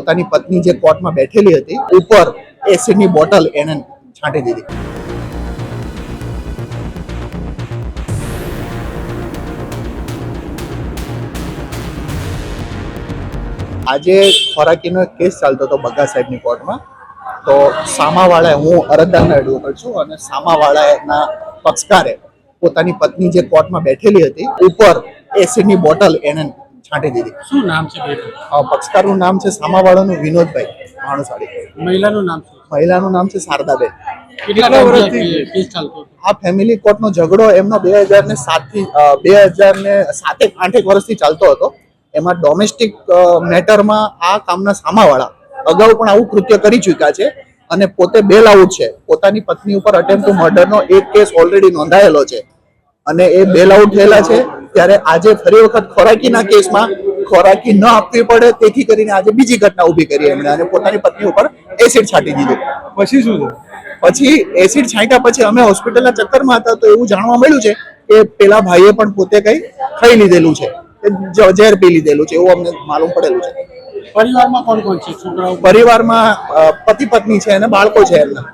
પોતાની પત્ની જે કોર્ટમાં બેઠેલી હતી ઉપર એસિડની બોટલ એને છાંટી દીધી. આજે ખોરાકીનો કેસ ચાલતો હતો બગા સાહેબની કોર્ટમાં. તો સામાવાળાએ, હું અરજદારના એડવોકેટ છું, અને સામાવાળાના પક્ષકારે પોતાની પત્ની જે કોર્ટમાં બેઠેલી હતી ઉપર એસિડની બોટલ એને છાંટી દીધી. શું નામ છે? પક્ષકારનું નામ છે સામાવાળાનું વિનોદભાઈ ભાણુસાળી. મહિલાનું નામ શું? મહિલાનું નામ છે શારદાબેન. કેટલા વર્ષથી કેસ ચાલતો હતો? આ ફેમિલી કોર્ટનો ઝઘડો એમનો 2007 થી 2007 વર્ષથી ચાલતો હતો. એમાં ડોમેસ્ટિક મેટરમાં આ કામના સામાવાળા અગાઉ પણ આવું કૃત્ય કરી ચૂક્યા છે અને પોતે બેલ આઉટ છે. પોતાની પત્ની ઉપર અટેમ્પ્ટ ટુ મર્ડરનો એક કેસ ઓલરેડી નોંધાયેલો છે અને એ બેલ આઉટ થયેલા છે. ત્યારે આજે ફરી વખત ખોરાકીના કેસમાં ખોરાકી ન આપવી પડે તેથી કરીને આજે બીજી ઘટના ઊભી કરી એમણે અને પોતાની પત્ની ઉપર એસિડ છાંટી દીધું. પછી શું થયું? પછી એસિડ છાંટ્યા પછી અમે હોસ્પિટલના ચક્કરમાં હતા તો એવું જાણવા મળ્યું છે કે પેલા ભાઈએ પણ પોતે કઈ ખાઈ લીધેલું છે, ઝેર પી લીધેલું છે, એવું અમને માલુમ પડેલું છે. પરિવારમાં કોણ કોણ છે? છોકરાઓ? પરિવારમાં પતિ પત્ની છે અને બાળકો છે એમના.